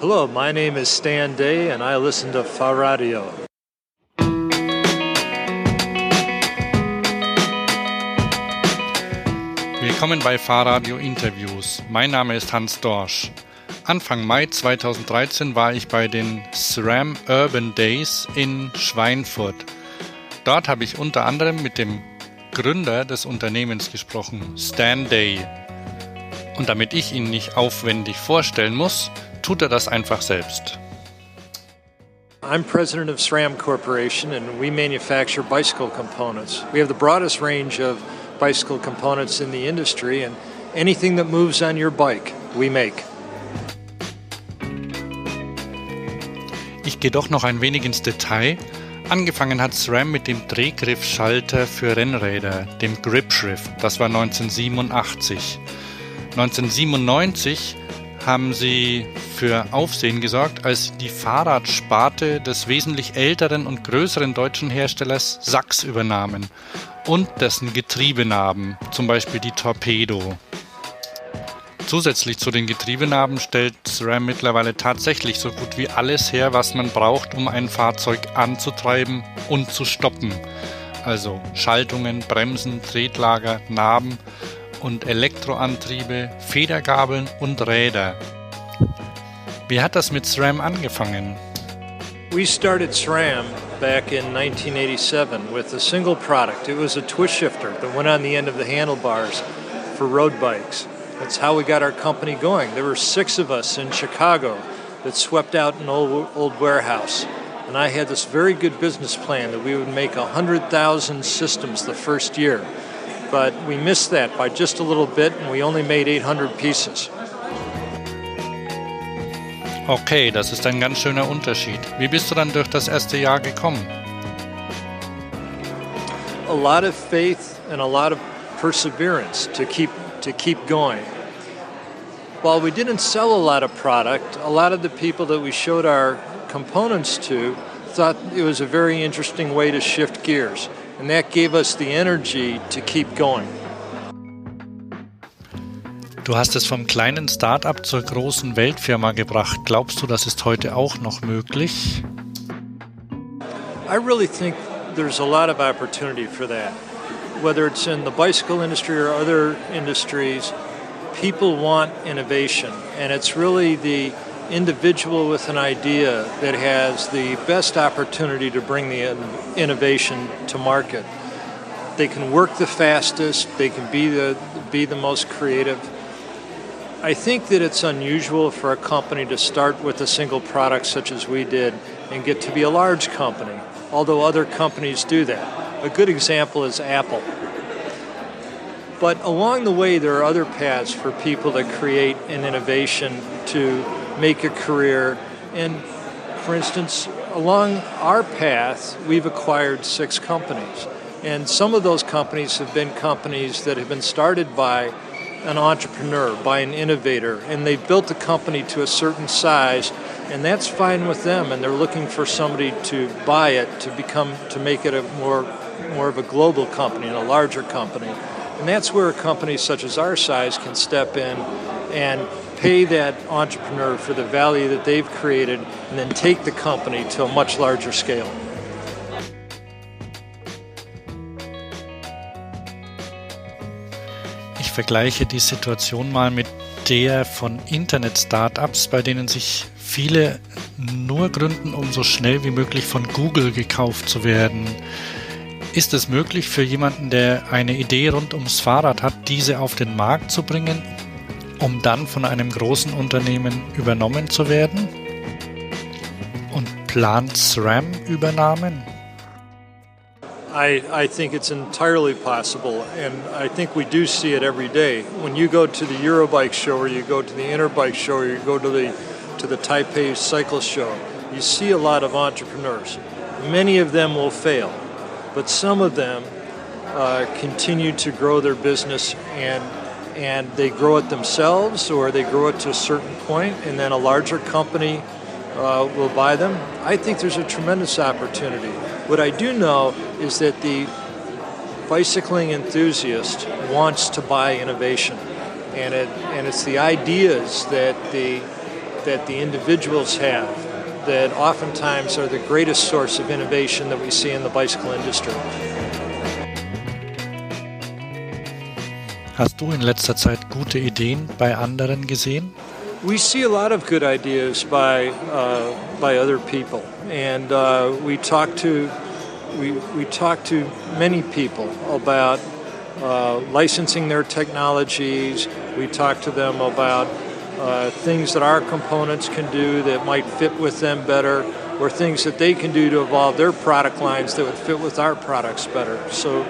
Hello, my name is Stan Day and I listen to Fahrradio. Willkommen bei Fahrradio Interviews. Mein Name ist Hans Dorsch. Anfang Mai 2013 war ich bei den SRAM Urban Days in Schweinfurt. Dort habe ich unter anderem mit dem Gründer des Unternehmens gesprochen, Stan Day. Und damit ich ihn nicht aufwendig vorstellen muss, tut er das einfach selbst. I'm president of SRAM Corporation and we manufacture bicycle components. We have the broadest range of bicycle components in the industry and anything that moves on your bike, we make. Ich gehe doch noch ein wenig ins Detail. Angefangen hat SRAM mit dem Drehgriffschalter für Rennräder, dem Grip Shift. Das war 1987. 1997 haben sie für Aufsehen gesorgt, als sie die Fahrradsparte des wesentlich älteren und größeren deutschen Herstellers Sachs übernahmen und dessen Getriebenarben, zum Beispiel die Torpedo. Zusätzlich zu den Getriebenarben stellt SRAM mittlerweile tatsächlich so gut wie alles her, was man braucht, um ein Fahrzeug anzutreiben und zu stoppen. Also Schaltungen, Bremsen, Tretlager, Naben und Elektroantriebe, Federgabeln und Räder. Wie hat das mit SRAM angefangen? We started SRAM back in 1987 with a single product. It was a twist shifter that went on the end of the handlebars for road bikes. That's how we got our company going. There were 6 of us in Chicago that swept out an old warehouse. And I had this very good business plan that we would make 100,000 systems the first year. But we missed that by just a little bit and we only made 800 pieces. Okay, das ist ein ganz schöner Unterschied. Wie bist du dann durch das erste Jahr gekommen? A lot of faith and a lot of perseverance to keep going. While we didn't sell a lot of product, a lot of the people that we showed our components to thought it was a very interesting way to shift gears. And that gave us the energy to keep going. Du hast es vom kleinen Start-up zur großen Weltfirma gebracht. Glaubst du, das ist heute auch noch möglich? I really think there's a lot of opportunity for that. Whether it's in the bicycle industry or other industries, people want innovation. And it's really the individual with an idea that has the best opportunity to bring the innovation to market. They can work the fastest, they can be the most creative. I think that it's unusual for a company to start with a single product such as we did and get to be a large company, although other companies do that. A good example is Apple. But along the way, there are other paths for people to create an innovation, to make a career. And for instance, along our path, we've acquired 6 companies. And some of those companies have been companies that have been started by an entrepreneur, by an innovator, and they built the company to a certain size, and that's fine with them, and they're looking for somebody to buy it, to make it a more of a global company and a larger company. And that's where a company such as our size can step in and pay that entrepreneur for the value that they've created and then take the company to a much larger scale. Ich vergleiche die Situation mal mit der von Internet-Startups, bei denen sich viele nur gründen, um so schnell wie möglich von Google gekauft zu werden. Ist es möglich für jemanden, der eine Idee rund ums Fahrrad hat, diese auf den Markt zu bringen, um dann von einem großen Unternehmen übernommen zu werden? Und plant SRAM Übernahmen? I think it's entirely possible, and I think we do see it every day. When you go to the Eurobike show, or you go to the Interbike show, or you go to the Taipei Cycle Show, you see a lot of entrepreneurs. Many of them will fail, but some of them continue to grow their business, and they grow it themselves, or they grow it to a certain point, and then a larger company will buy them. I think there's a tremendous opportunity. What I do know is that the bicycling enthusiast wants to buy innovation, and it's the ideas that the that the individuals have that oftentimes are the greatest source of innovation that we see in the bicycle industry. Hast du in letzter Zeit gute Ideen bei anderen gesehen? We see a lot of good ideas by other people, and we talk to many people about licensing their technologies. We talk to them about things that our components can do that might fit with them better, or things that they can do to evolve their product lines that would fit with our products better. So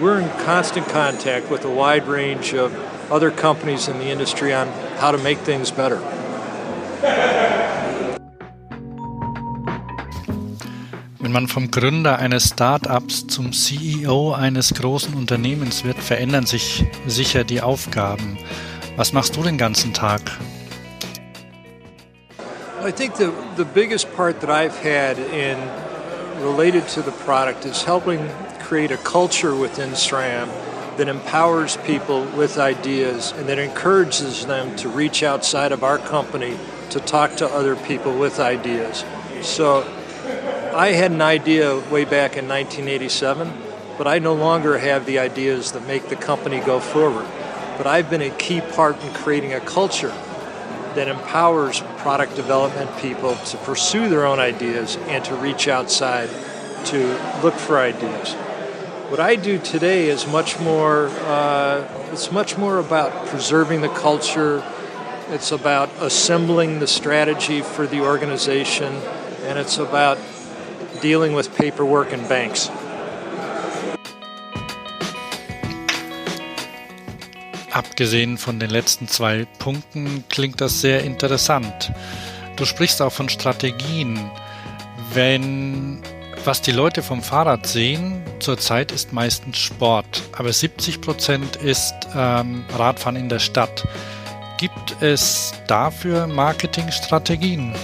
we're in constant contact with a wide range of other companies in the industry on how to make things better. Wenn man vom Gründer eines Start-ups zum CEO eines großen Unternehmens wird, verändern sich sicher die Aufgaben. Was machst du den ganzen Tag? I think the biggest part that I've had in related to the product is helping create a culture within SRAM that empowers people with ideas and that encourages them to reach outside of our company to talk to other people with ideas. So I had an idea way back in 1987, but I no longer have the ideas that make the company go forward. But I've been a key part in creating a culture that empowers product development people to pursue their own ideas and to reach outside to look for ideas. What I do today is much more about preserving the culture. It's about assembling the strategy for the organization, and it's about dealing with paperwork and banks. Abgesehen von den letzten 2 Punkten klingt das sehr interessant. Du sprichst auch von Strategien. Was die Leute vom Fahrrad sehen, zurzeit ist meistens Sport, aber 70% ist Radfahren in der Stadt. Gibt es dafür Marketingstrategien?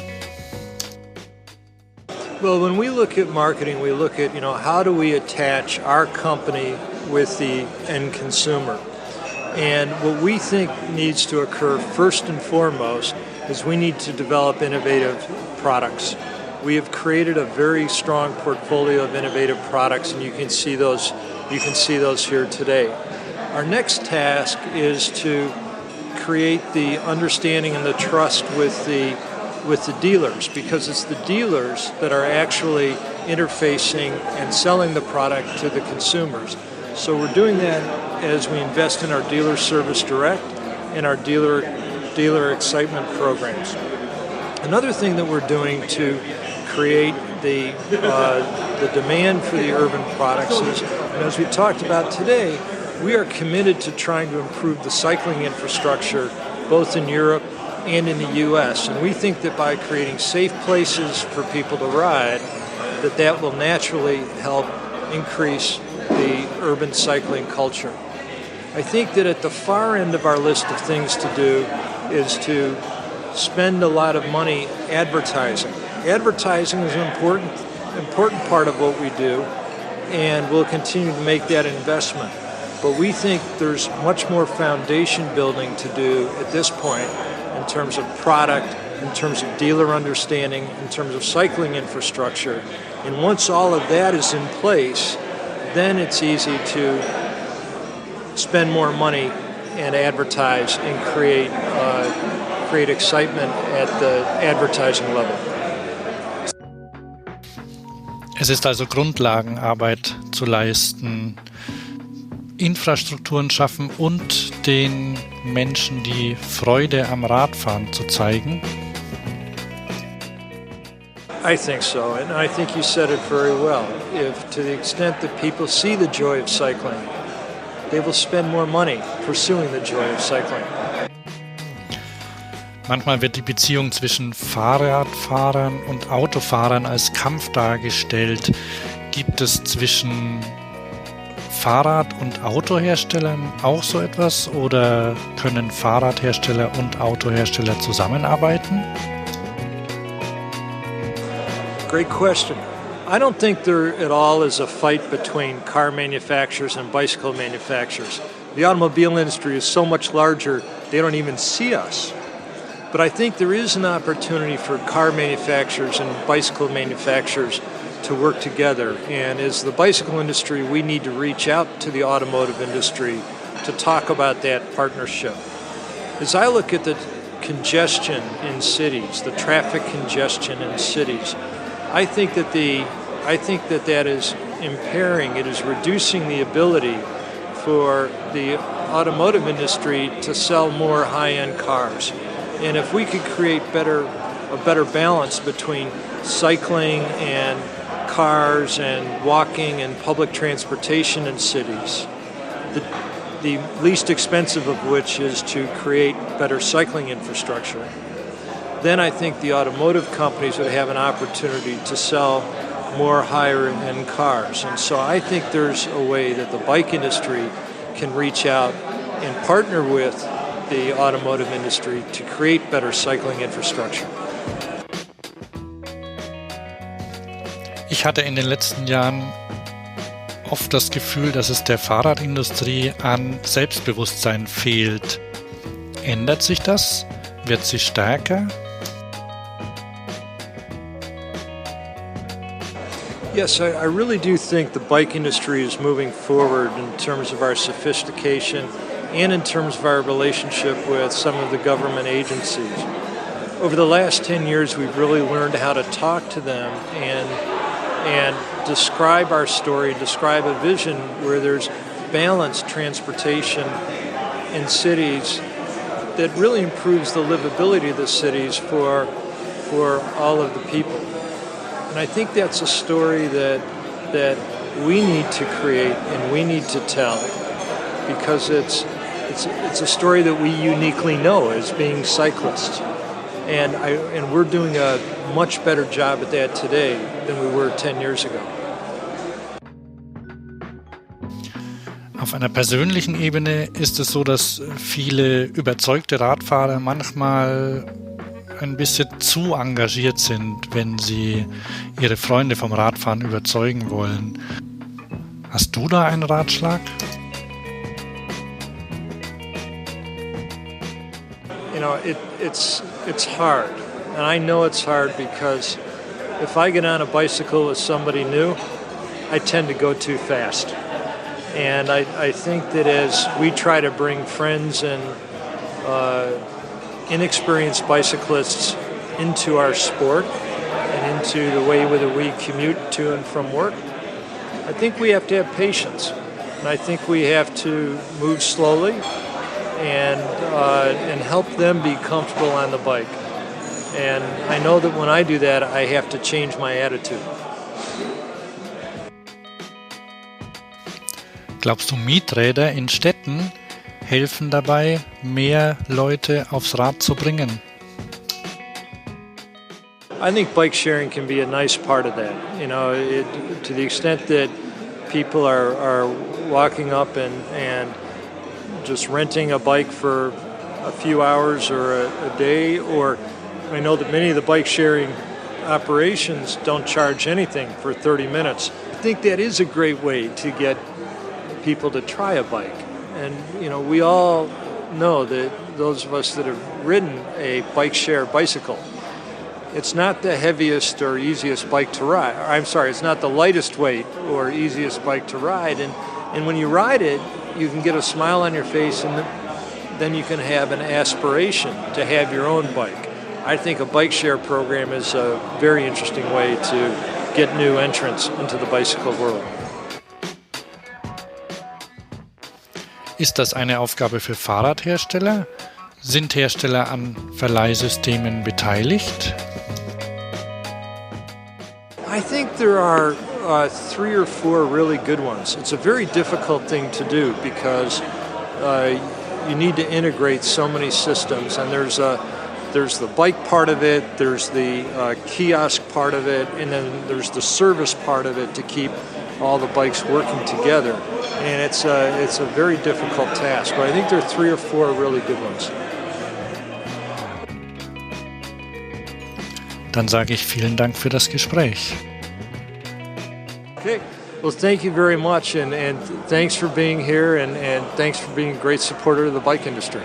Well, when we look at marketing, we look at, how do we attach our company with the end consumer? And what we think needs to occur first and foremost is we need to develop innovative products. We have created a very strong portfolio of innovative products, and you can see those here today. Our next task is to create the understanding and the trust with the dealers, because it's the dealers that are actually interfacing and selling the product to the consumers. So we're doing that as we invest in our dealer service direct and our dealer excitement programs. Another thing that we're doing to create the demand for the urban products is, and as we talked about today, we are committed to trying to improve the cycling infrastructure both in Europe and in the U.S. And we think that by creating safe places for people to ride, that will naturally help increase the urban cycling culture. I think that at the far end of our list of things to do is to spend a lot of money advertising. Advertising is an important part of what we do, and we'll continue to make that investment. But we think there's much more foundation building to do at this point in terms of product, in terms of dealer understanding, in terms of cycling infrastructure. And once all of that is in place, then it's easy to spend more money and advertise and create excitement at the advertising level. Es ist also Grundlagenarbeit zu leisten, Infrastrukturen schaffen und den Menschen die Freude am Radfahren zu zeigen. I think so, and I think you said it very well. If to the extent that people see the joy of cycling, they will spend more money pursuing the joy of cycling. Manchmal wird die Beziehung zwischen Fahrradfahrern und Autofahrern als Kampf dargestellt. Gibt es zwischen Fahrrad- und Autoherstellern auch so etwas oder können Fahrradhersteller und Autohersteller zusammenarbeiten? Great question. I don't think there at all is a fight between car manufacturers and bicycle manufacturers. The automobile industry is so much larger, they don't even see us. But I think there is an opportunity for car manufacturers and bicycle manufacturers to work together. And as the bicycle industry, we need to reach out to the automotive industry to talk about that partnership. As I look at the congestion in cities, the traffic congestion in cities, I think that that is impairing, it is reducing the ability for the automotive industry to sell more high-end cars. And if we could create a better balance between cycling and cars and walking and public transportation in cities, the least expensive of which is to create better cycling infrastructure, then I think the automotive companies would have an opportunity to sell more higher-end cars. And so I think there's a way that the bike industry can reach out and partner with the automotive industry to create better cycling infrastructure. Ich hatte in den letzten Jahren oft das Gefühl, dass es der Fahrradindustrie an Selbstbewusstsein fehlt. Ändert sich das? Wird sie stärker? Yes, I really do think the bike industry is moving forward in terms of our sophistication and in terms of our relationship with some of the government agencies. Over the last 10 years, we've really learned how to talk to them and describe our story, describe a vision where there's balanced transportation in cities that really improves the livability of the cities for all of the people. And I think that's a story that we need to create and we need to tell, because it's a story that we uniquely know as being cyclists. And we're doing a much better job at that today than we were 10 years ago. Auf einer persönlichen Ebene ist es so, dass viele überzeugte Radfahrer manchmal ein bisschen zu engagiert sind, wenn sie ihre Freunde vom Radfahren überzeugen wollen. Hast du da einen Ratschlag? You know, it's hard, and I know it's hard because if I get on a bicycle with somebody new, I tend to go too fast. And I think that as we try to bring friends and inexperienced bicyclists into our sport and into the way that we commute to and from work, I think we have to have patience. And I think we have to move slowly and help them be comfortable on the bike. And I know that when I do that, I have to change my attitude. Glaubst du, Mieträder in Städten helfen dabei, mehr Leute aufs Rad zu bringen? I think bike sharing can be a nice part of that. You know, to the extent that people are walking up and just renting a bike for a few hours or a day, or I know that many of the bike sharing operations don't charge anything for 30 minutes. I think that is a great way to get people to try a bike. And, you know, we all know that those of us that have ridden a bike share bicycle, it's not the heaviest or easiest bike to ride. I'm sorry, it's not the lightest weight or easiest bike to ride. And when you ride it, you can get a smile on your face, and then you can have an aspiration to have your own bike. I think a bike share program is a very interesting way to get new entrants into the bicycle world. Ist das eine Aufgabe für Fahrradhersteller? Sind Hersteller an Verleihsystemen beteiligt? I think there are 3 or 4 really good ones. It's a very difficult thing to do because you need to integrate so many systems, and there's the bike part of it, there's the kiosk part of it, and then there's the service part of it to keep all the bikes working together. And it's a very difficult task, but I think there are 3 or 4 really good ones. Dann sage ich vielen Dank für das Gespräch. Okay, well, thank you very much, and thanks for being here, and thanks for being a great supporter of the bike industry.